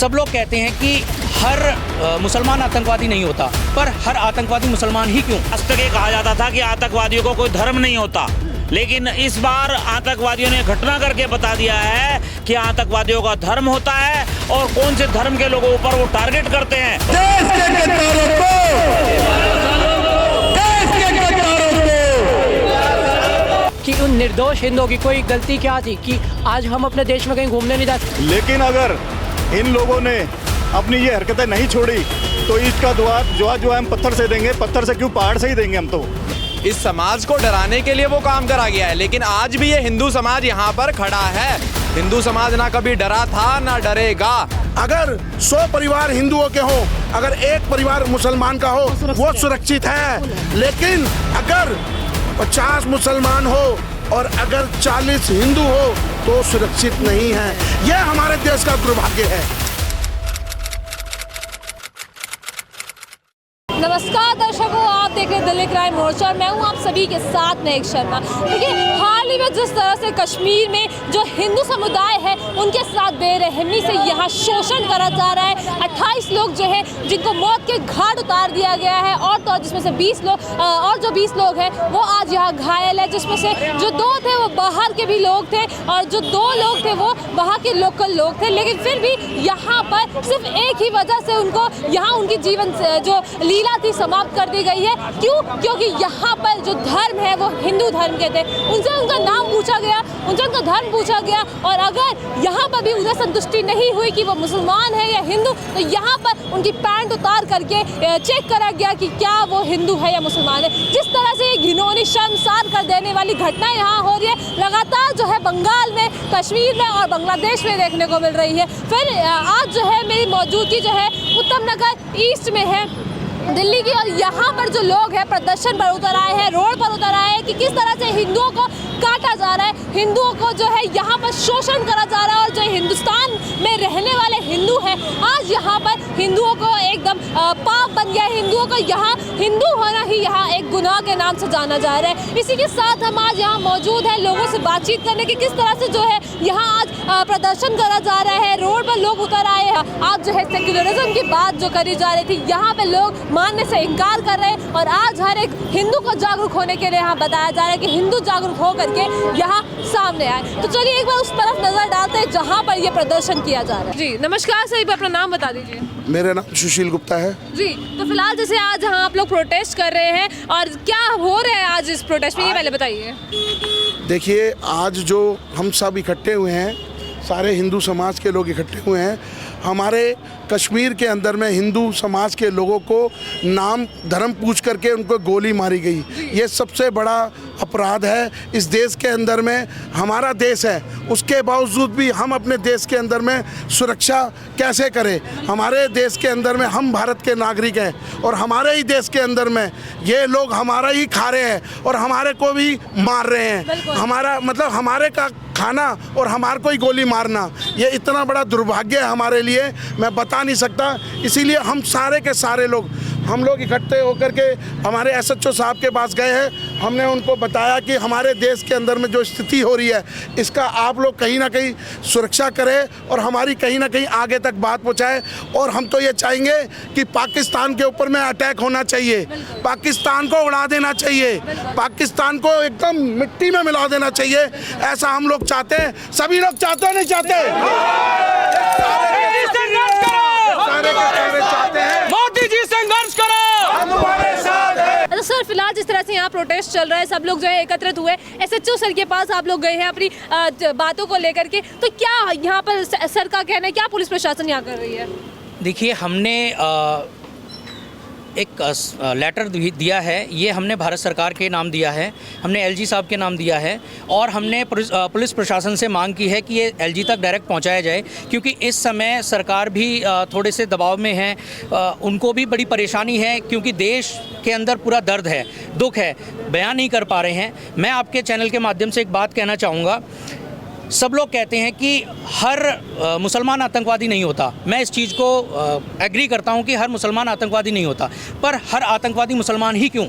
सब लोग कहते हैं कि हर मुसलमान आतंकवादी नहीं होता, पर हर आतंकवादी मुसलमान ही क्यों? आज तक ये कहा जाता था कि आतंकवादियों को कोई धर्म नहीं होता, लेकिन इस बार आतंकवादियों ने घटना करके बता दिया है कि आतंकवादियों का धर्म होता है और कौन से धर्म के लोगों ऊपर वो टारगेट करते हैं। कि उन निर्दोष हिंदुओं की कोई गलती क्या थी कि आज हम अपने देश में कहीं घूमने नहीं जाते। लेकिन अगर इन लोगों ने अपनी ये हरकतें नहीं छोड़ी तो इसका जवाब जो है हम पत्थर से देंगे। पत्थर से क्यों, पहाड़ से ही देंगे हम तो। इस समाज को डराने के लिए वो काम करा गया है, लेकिन आज भी ये हिंदू समाज यहाँ पर खड़ा है। हिंदू समाज ना कभी डरा था ना डरेगा। अगर 100 परिवार हिंदुओं के हो, अगर एक परिवार मुसलमान का हो, वो सुरक्षित है। लेकिन अगर 50 मुसलमान हो और अगर 40 हिंदू हो तो सुरक्षित नहीं है। यह हमारे देश का दुर्भाग्य है। नमस्कार दर्शकों, आप देख रहे हैं दिल्ली क्राइम मोर्चा और मैं हूं आप सभी के साथ नेक शर्मा। देखिए, हाल ही में जिस तरह से कश्मीर में जो हिंदू समुदाय है उनके साथ बेरहमी से यहाँ शोषण करा जा रहा है। 28 लोग जो है जिनको मौत के घाट उतार दिया गया है और तो जिसमें से 20 लोग और जो 20 लोग हैं वो आज यहाँ घायल है, जिसमें से जो 2 थे वो बाहर के भी लोग थे और जो 2 लोग थे वो वहाँ के लोकल लोग थे। लेकिन फिर भी यहाँ पर सिर्फ एक ही वजह से उनको यहाँ उनकी जीवन जो लीला थी समाप्त कर दी गई है। क्यों? क्योंकि यहाँ पर जो धर्म है वो हिंदू धर्म के थे। उनसे उनका नाम पूछा गया, उनसे उनका धर्म पूछा गया और अगर यहाँ पर भी उन्हें संतुष्टि नहीं हुई कि वो मुसलमान है या हिंदू, तो यहाँ पर उनकी पैंट उतार करके चेक करा गया कि क्या वो हिंदू है या मुसलमान है। जिस तरह से ये घिनौनी शर्मसार कर देने वाली घटना यहाँ हो रही है, लगातार जो है बंगाल में, कश्मीर में और बांग्लादेश में देखने को मिल रही है। फिर आज जो है मेरी मौजूदगी जो है उत्तम नगर ईस्ट में है दिल्ली की, और यहाँ पर जो लोग हैं प्रदर्शन पर उतर आए हैं, रोड पर उतर आए हैं कि किस तरह से हिंदुओं को काटा जा रहा है, हिंदुओं को जो है यहाँ पर शोषण करा जा रहा है और जो हिंदुस्तान में रहने वाले हिंदू हैं आज यहाँ पर हिंदुओं को एकदम पाप बन गया है। हिंदुओं को यहाँ हिंदू होना ही यहाँ एक गुनाह के नाम से जाना जा रहा है। इसी के साथ हम आज यहाँ मौजूद हैं लोगों से बातचीत करने की, किस तरह से जो है यहाँ आज प्रदर्शन करा जा रहा है, रोड पर लोग उतर आए हैं। आज जो है सेक्युलरिज्म की बात जो करी जा रही थी यहाँ पे लोग मानने से इनकार कर रहे हैं और आज हर एक हिंदू को जागरूक होने के लिए यहाँ बताया जा रहा है कि हिंदू जागरूक हो करके यहाँ सामने आए। तो चलिए एक बार उस तरफ नजर डालते हैं जहाँ पर ये प्रदर्शन किया जा रहा है। जी नमस्कार सर, अपना नाम बता दीजिए। मेरा नाम सुशील गुप्ता है जी। तो फिलहाल जैसे आज यहाँ आप लोग प्रोटेस्ट कर रहे हैं और क्या हो रहा है आज इस प्रोटेस्ट में, ये पहले बताइए। देखिए, आज जो हम सब इकट्ठे हुए हैं, सारे हिंदू समाज के लोग इकट्ठे हुए हैं। हमारे कश्मीर के अंदर में हिंदू समाज के लोगों को नाम धर्म पूछ करके उनको गोली मारी गई। ये सबसे बड़ा अपराध है इस देश के अंदर में। हमारा देश है, उसके बावजूद भी हम अपने देश के अंदर में सुरक्षा कैसे करें? हमारे देश के अंदर में हम भारत के नागरिक हैं और हमारे ही देश के अंदर में ये लोग हमारा ही खा रहे हैं और हमारे को भी मार रहे हैं। हमारा मतलब हमारे का खाना और हमारे को ही गोली मारना, ये इतना बड़ा दुर्भाग्य है हमारे लिए, मैं बता नहीं सकता। इसीलिए हम सारे के सारे लोग इकट्ठे होकर के हमारे एसएचओ साहब के पास गए हैं। हमने उनको बताया कि हमारे देश के अंदर में जो स्थिति हो रही है इसका आप लोग कहीं ना कहीं सुरक्षा करें और हमारी कहीं ना कहीं आगे तक बात पहुंचाएं। और हम तो ये चाहेंगे कि पाकिस्तान के ऊपर में अटैक होना चाहिए, पाकिस्तान को उड़ा देना चाहिए, पाकिस्तान को एकदम मिट्टी में मिला देना चाहिए। ऐसा हम लोग चाहते हैं। सभी लोग चाहते हैं, नहीं चाहते? चाहते हैं। मोदी जी संघर्ष करो, हम तुम्हारे साथ हैं। तो सर फिलहाल जिस तरह से यहाँ प्रोटेस्ट चल रहा है, सब लोग जो है एकत्रित हुए, एसएचओ सर के पास आप लोग गए हैं अपनी बातों को लेकर के, तो क्या यहाँ पर सर का कहना है, क्या पुलिस प्रशासन यहाँ कर रही है? देखिए, हमने एक लेटर दिया है, ये हमने भारत सरकार के नाम दिया है, हमने एलजी साहब के नाम दिया है और हमने पुलिस प्रशासन से मांग की है कि ये एलजी तक डायरेक्ट पहुंचाया जाए, क्योंकि इस समय सरकार भी थोड़े से दबाव में है, उनको भी बड़ी परेशानी है क्योंकि देश के अंदर पूरा दर्द है, दुख है, बयान नहीं कर पा रहे हैं। मैं आपके चैनल के माध्यम से एक बात कहना चाहूँगा, सब लोग कहते हैं कि हर मुसलमान आतंकवादी नहीं होता। मैं इस चीज़ को एग्री करता हूं कि हर मुसलमान आतंकवादी नहीं होता, पर हर आतंकवादी मुसलमान ही क्यों?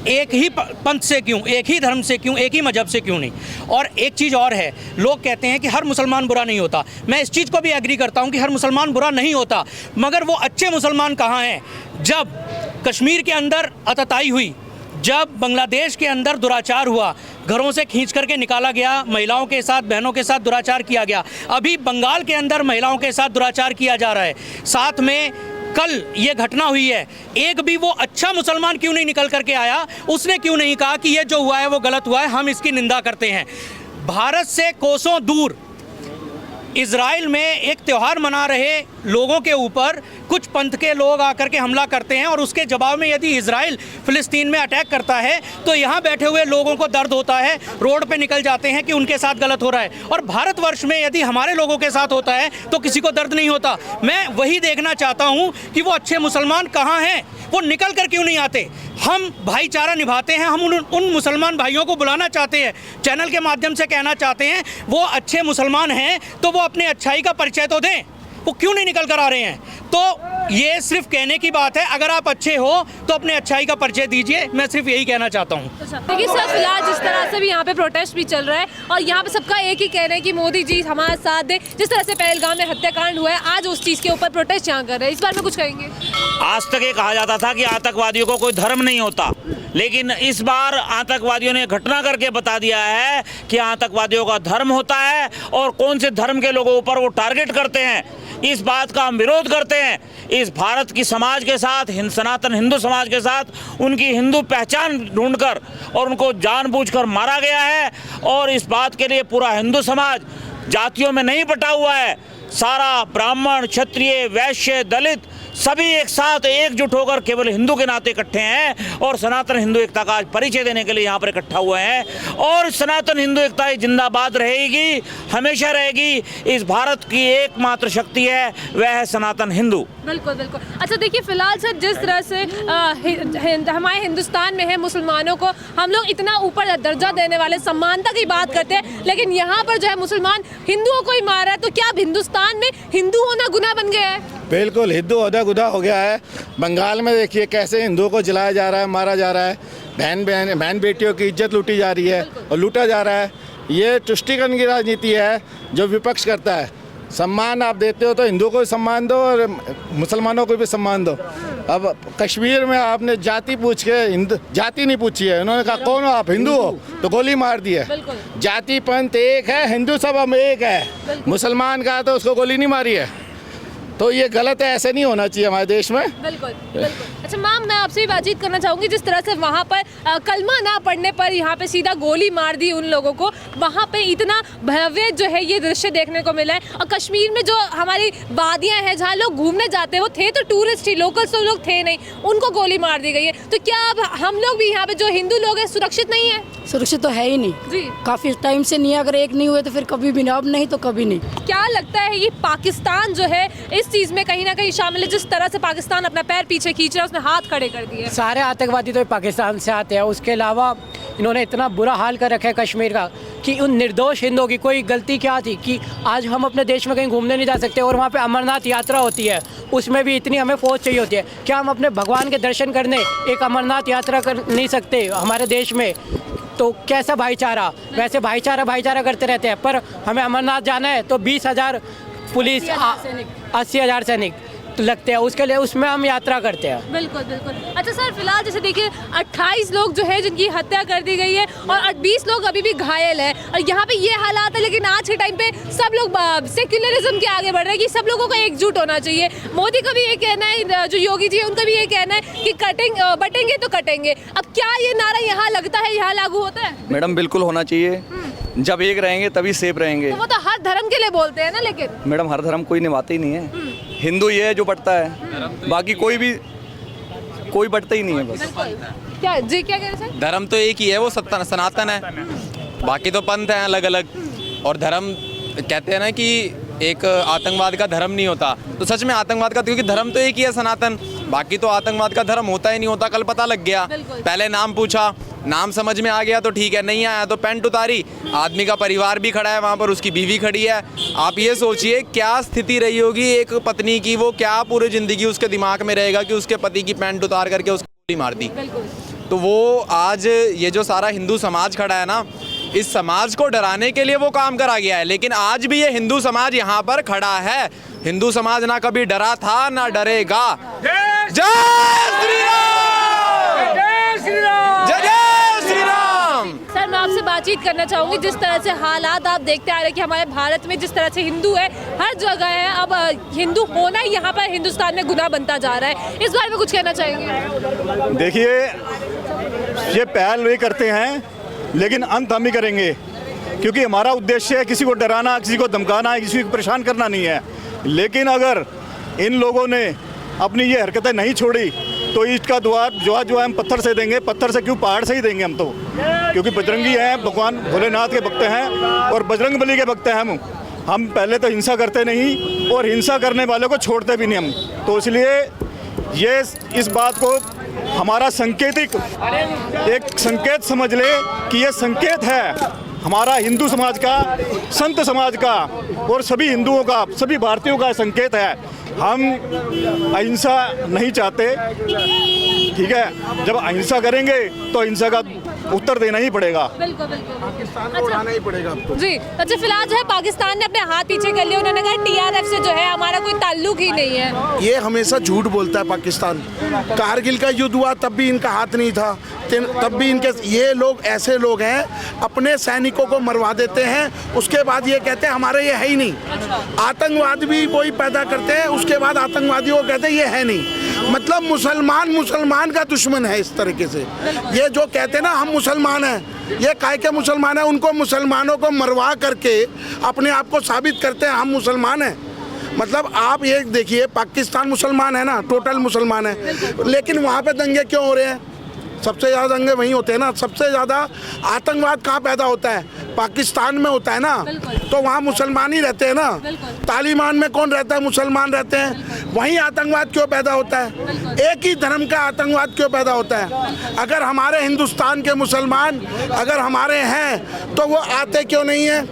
एक ही पंथ से क्यों, एक ही धर्म से क्यों, एक ही मजहब से क्यों नहीं। और एक चीज़ और है, लोग कहते हैं कि हर मुसलमान बुरा नहीं होता। मैं इस चीज़ को भी एग्री करता हूँ कि हर मुसलमान बुरा नहीं होता, मगर वो अच्छे मुसलमान कहाँ हैं? जब कश्मीर के अंदर अतताई हुई, जब बांग्लादेश के अंदर दुराचार हुआ, घरों से खींच करके निकाला गया, महिलाओं के साथ, बहनों के साथ दुराचार किया गया, अभी बंगाल के अंदर महिलाओं के साथ दुराचार किया जा रहा है, साथ में कल ये घटना हुई है, एक भी वो अच्छा मुसलमान क्यों नहीं निकल करके आया? उसने क्यों नहीं कहा कि ये जो हुआ है वो गलत हुआ है, हम इसकी निंदा करते हैं। भारत से कोसों दूर इज़राइल में एक त्यौहार मना रहे लोगों के ऊपर कुछ पंथ के लोग आकर के हमला करते हैं, और उसके जवाब में यदि इज़राइल फ़िलिस्तीन में अटैक करता है तो यहाँ बैठे हुए लोगों को दर्द होता है, रोड पे निकल जाते हैं कि उनके साथ गलत हो रहा है। और भारतवर्ष में यदि हमारे लोगों के साथ होता है तो किसी को दर्द नहीं होता। मैं वही देखना चाहता हूँ कि वो अच्छे मुसलमान कहाँ हैं, वो निकल कर क्यों नहीं आते? हम भाईचारा निभाते हैं, हम उन मुसलमान भाइयों को बुलाना चाहते हैं, चैनल के माध्यम से कहना चाहते हैं वो अच्छे मुसलमान हैं तो वो अपनी अच्छाई का परिचय तो दें, वो क्यों नहीं निकल कर आ रहे हैं? तो ये सिर्फ कहने की बात है, अगर आप अच्छे हो तो अपने अच्छाई का परिचय दीजिए, मैं सिर्फ यही कहना चाहता हूँ। देखिए सर, फिलहाल जिस तरह से भी यहाँ पे प्रोटेस्ट भी चल रहा है और यहाँ पे सबका एक ही कहना है कि मोदी जी हमारा साथ दे। जिस तरह से पहलगाम में हत्याकांड हुआ है, आज उस चीज़ के ऊपर प्रोटेस्ट यहाँ कर रहे हैं, इस बारे में कुछ कहेंगे? आज तक ये कहा जाता था कि आतंकवादियों को कोई धर्म नहीं होता, लेकिन इस बार आतंकवादियों ने घटना करके बता दिया है कि आतंकवादियों का धर्म होता है और कौन से धर्म के लोगों ऊपर वो टारगेट करते हैं। इस बात का हम विरोध करते हैं। इस भारत की समाज के साथ, सनातन हिंदू समाज के साथ उनकी हिंदू पहचान ढूंढकर और उनको जानबूझकर मारा गया है, और इस बात के लिए पूरा हिंदू समाज जातियों में नहीं बटा हुआ है। सारा ब्राह्मण, क्षत्रिय, वैश्य, दलित सभी एक साथ एकजुट होकर केवल हिंदू के नाते इकट्ठे हैं और सनातन हिंदू एकता का परिचय देने के लिए यहाँ पर इकट्ठा हुए हैं। और सनातन हिंदू एकता जिंदाबाद रहेगी, हमेशा रहेगी। इस भारत की एकमात्र शक्ति है, वह है सनातन हिंदू। बिल्कुल बिल्कुल। अच्छा देखिए, फिलहाल सर जिस तरह से हमारे हिंदुस्तान में है, मुसलमानों को हम लोग इतना ऊपर दर्जा देने वाले, समानता की बात करते हैं, लेकिन यहाँ पर जो है मुसलमान हिंदुओं को ही मार रहा है। तो क्या अब हिंदुस्तान में हिंदू होना गुनाह बन गया है? बिल्कुल, हिंदू होना गुनाह हो गया है। बंगाल में देखिए कैसे हिंदुओं को जलाया जा रहा है, मारा जा रहा है, बहन बेटियों की इज्जत लूटी जा रही है और लूटा जा रहा है। ये तुष्टीकरण की राजनीति है जो विपक्ष करता है। सम्मान आप देते हो तो हिंदुओं को भी सम्मान दो और मुसलमानों को भी सम्मान दो। अब कश्मीर में आपने जाति पूछ के, हिंदू जाति नहीं पूछी है, उन्होंने कहा कौन हो आप, हिंदू हो, तो गोली मार दी है। जाति पंथ एक है, हिंदू सब हम एक है। मुसलमान का तो उसको गोली नहीं मारी है, तो ये गलत है, ऐसे नहीं होना चाहिए हमारे देश में। बिल्कुल बिल्कुल। अच्छा मैम, मैं आपसे भी बातचीत करना चाहूँगी, जिस तरह से वहाँ पर कलमा ना पढ़ने पर यहाँ पे सीधा गोली मार दी उन लोगों को, वहाँ पे इतना भव्य जो है ये दृश्य देखने को मिला है। और कश्मीर में जो हमारी वादियाँ हैं जहाँ लोग घूमने जाते हैं, वो थे तो टूरिस्ट ही, लोकल्स तो लोग थे नहीं, उनको गोली मार दी गई है। तो क्या अब हम लोग भी यहाँ पे जो हिंदू लोग हैं सुरक्षित नहीं है? सुरक्षित तो है ही नहीं जी, काफ़ी टाइम से नहीं है। अगर एक नहीं हुए तो फिर कभी भी नहीं, अब नहीं तो कभी नहीं। क्या लगता है ये पाकिस्तान जो है इस चीज़ में कहीं ना कहीं शामिल है? जिस तरह से पाकिस्तान अपना पैर पीछे खींच रहा है, उसने हाथ खड़े कर दिए। सारे आतंकवादी तो पाकिस्तान से आते हैं, उसके अलावा इन्होंने इतना बुरा हाल कर रखा है कश्मीर का कि उन निर्दोष हिंदुओं की कोई गलती क्या थी कि आज हम अपने देश में कहीं घूमने नहीं जा सकते, और वहाँ पे अमरनाथ यात्रा होती है, उसमें भी इतनी हमें फौज चाहिए होती है। क्या हम अपने भगवान के दर्शन करने एक अमरनाथ यात्रा कर नहीं सकते हमारे देश में? तो कैसा भाईचारा? वैसे भाईचारा करते रहते हैं, पर हमें अमरनाथ जाना है तो 20,000 पुलिस, 80,000 सैनिक लगते हैं, उसके लिए उसमें हम यात्रा करते हैं। बिल्कुल बिल्कुल। अच्छा सर, फिलहाल जैसे देखिए 28 लोग जो है जिनकी हत्या कर दी गई है और 20 लोग अभी भी घायल हैं, और यहाँ पे ये हालात है, लेकिन आज के टाइम पे सब लोग सेक्युलरिज्म के आगे बढ़ रहे हैं कि सब लोगों को एकजुट होना चाहिए। मोदी का भी ये कहना है, जो योगी जी है उनका भी ये कहना है कि बटेंगे तो कटेंगे। अब क्या ये नारा यहाँ लगता है, यहाँ लागू होता है? मैडम बिल्कुल होना चाहिए, जब एक रहेंगे तभी सेफ रहेंगे। तो वो तो हर धर्म के लिए बोलते हैं ना, लेकिन मैडम हर धर्म कोई निभाते ही नहीं है। हिंदू ये है जो बटता है, बाकी कोई बटता ही नहीं है। बस क्या जी, क्या कह रहे हैं? धर्म तो एक ही है, वो सनातन है, बाकी तो पंथ हैं अलग अलग। और धर्म कहते हैं ना कि एक आतंकवाद का धर्म नहीं होता, तो सच में आतंकवाद का, क्योंकि धर्म तो एक ही है सनातन, बाकी तो आतंकवाद का धर्म होता ही नहीं होता। कल पता लग गया, पहले नाम पूछा, नाम समझ में आ गया तो ठीक है, नहीं आया तो पैंट उतारी। आदमी का परिवार भी खड़ा है वहाँ पर, उसकी बीवी खड़ी है। आप ये सोचिए क्या स्थिति रही होगी एक पत्नी की, वो क्या पूरी जिंदगी उसके दिमाग में रहेगा कि उसके पति की पैंट उतार करके उसको गोली मार दी। तो वो आज ये जो सारा हिंदू समाज खड़ा है ना, इस समाज को डराने के लिए वो काम करा गया है। लेकिन आज भी ये हिंदू समाज यहाँ पर खड़ा है। हिंदू समाज ना कभी डरा था ना डरेगा। जय श्री राम, जय श्री राम, जय श्री राम। सर मैं आपसे बातचीत करना चाहूँगी, जिस तरह से हालात आप देखते आ रहे हैं कि हमारे भारत में जिस तरह से हिंदू है हर जगह है, अब हिंदू होना ही यहाँ पर हिंदुस्तान में गुनाह बनता जा रहा है, इस बारे में कुछ कहना चाहेंगे? देखिए, ये पहल वे करते हैं लेकिन अंत हम ही करेंगे, क्योंकि हमारा उद्देश्य है किसी को डराना, किसी को धमकाना, किसी को परेशान करना नहीं है। लेकिन अगर इन लोगों ने अपनी ये हरकतें नहीं छोड़ी तो इसका जवाब जो है हम पत्थर से देंगे। पत्थर से क्यों, पहाड़ से ही देंगे हम तो, क्योंकि बजरंगी हैं, भगवान भोलेनाथ के भक्त हैं और बजरंग बली के भक्त हैं हम पहले तो हिंसा करते नहीं और हिंसा करने वालों को छोड़ते भी नहीं हम। तो इसलिए ये इस बात को हमारा सांकेतिक एक संकेत समझ ले कि ये संकेत है हमारा हिंदू समाज का, संत समाज का और सभी हिंदुओं का, सभी भारतीयों का संकेत है। हम अहिंसा नहीं चाहते, ठीक है। जब अहिंसा करेंगे तो अहिंसा का उत्तर देना ही पड़ेगा। बिल्कुल बिल्कुल, पाकिस्तान को उड़ाना ही पड़ेगा आपको। जी। अच्छा, फिलहाल जो है पाकिस्तान ने अपने हाथ पीछे कर लिए, उन्होंने कहा TRF से जो है हमारा कोई ताल्लुक ही नहीं है। ये हमेशा झूठ बोलता है पाकिस्तान। कारगिल का युद्ध हुआ तब भी इनका हाथ नहीं था, तब भी इनके, ये लोग ऐसे लोग हैं अपने सैनिकों को मरवा देते हैं, उसके बाद ये कहते हैं हमारे ये है ही नहीं। आतंकवाद भी वही पैदा करते हैं, उसके बाद आतंकवादियों को कहते हैं ये है नहीं। मतलब मुसलमान का दुश्मन है इस तरीके से। ये जो कहते हैं ना हम मुसलमान हैं, ये काय के मुसलमान हैं, उनको मुसलमानों को मरवा करके अपने आप को साबित करते हैं हम मुसलमान हैं। मतलब आप ये देखिए, पाकिस्तान मुसलमान है ना, टोटल मुसलमान है, लेकिन वहाँ पे दंगे क्यों हो रहे हैं? सबसे ज़्यादा दंगे वहीं होते हैं ना। सबसे ज़्यादा आतंकवाद कहाँ पैदा होता है? पाकिस्तान में होता है ना, तो वहाँ मुसलमान ही रहते हैं ना। तालिबान में कौन रहता है? मुसलमान रहते हैं। वहीं आतंकवाद क्यों पैदा होता है? एक ही धर्म का आतंकवाद क्यों पैदा होता है? अगर हमारे हिंदुस्तान के मुसलमान अगर हमारे हैं तो वो आते क्यों नहीं हैं?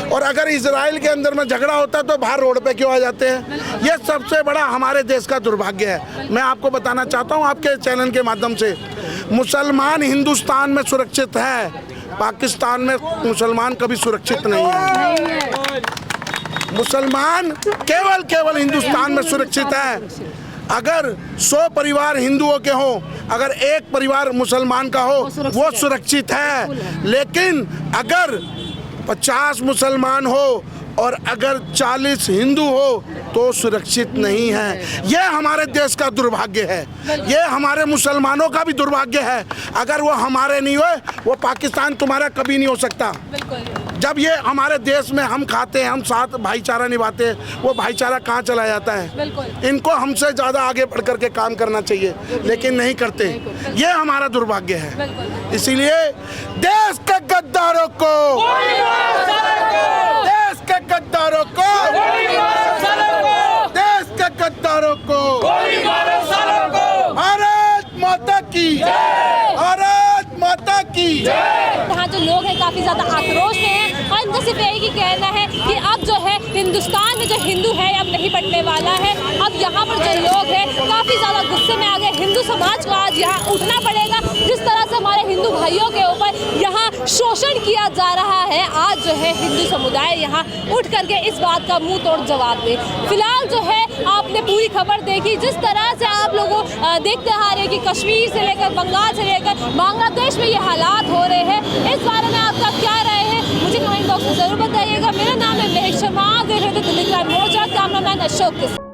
और अगर इजराइल के अंदर में झगड़ा होता तो बाहर रोड पे क्यों आ जाते हैं? ये सबसे बड़ा हमारे देश का दुर्भाग्य है। मैं आपको बताना चाहता हूँ आपके चैनल के माध्यम से, मुसलमान हिंदुस्तान में सुरक्षित है, पाकिस्तान में मुसलमान कभी सुरक्षित नहीं है। मुसलमान केवल हिंदुस्तान में सुरक्षित है। अगर 100 परिवार हिंदुओं के हों, अगर एक परिवार मुसलमान का हो, वो सुरक्षित है। लेकिन अगर 50 मुसलमान हो और अगर 40 हिंदू हो तो सुरक्षित नहीं है। ये हमारे देश का दुर्भाग्य है, ये हमारे मुसलमानों का भी दुर्भाग्य है। अगर वो हमारे नहीं हुए, वो पाकिस्तान तुम्हारा कभी नहीं हो सकता। जब ये हमारे देश में हम खाते हैं, हम साथ भाईचारा निभाते हैं, वो भाईचारा कहाँ चला जाता है? इनको हमसे ज़्यादा आगे बढ़ कर के काम करना चाहिए, लेकिन नहीं करते। ये हमारा दुर्भाग्य है। इसीलिए देश के गद्दारों को, देश के गद्दारों को, देश के गद्दारों को, भारत माता की, भारत माता की। यहाँ जो लोग हैं काफ़ी ज़्यादा आक्रोश में हैं और इनका सिर्फ यही कहना है कि अब जो है हिंदुस्तान में जो हिंदू है अब नहीं बटने वाला है। अब यहाँ पर जो लोग हैं काफ़ी ज़्यादा गुस्से में आ गए। हिंदू समाज को आज यहाँ उठना पड़ेगा। जिस तरह से हमारे हिंदू भाइयों के ऊपर यहाँ शोषण किया जा रहा है, आज जो है हिंदू समुदाय यहाँ उठ करके इस बात का मुंह तोड़ जवाब दे। फिलहाल जो है आपने पूरी खबर देखी, जिस तरह से आप लोगों देखते आ रहे हैं कि कश्मीर से लेकर बंगाल से लेकर बांग्लादेश में ये हालात हो रहे हैं। इस बारे में आपका क्या राय है, मुझे कमेंट बॉक्स में ज़रूर बताइएगा। मेरा नाम है महक शर्मा, देख रहे थे दिल्ली क्राइम मोर्चा, कैमरामैन अशोक के साथ।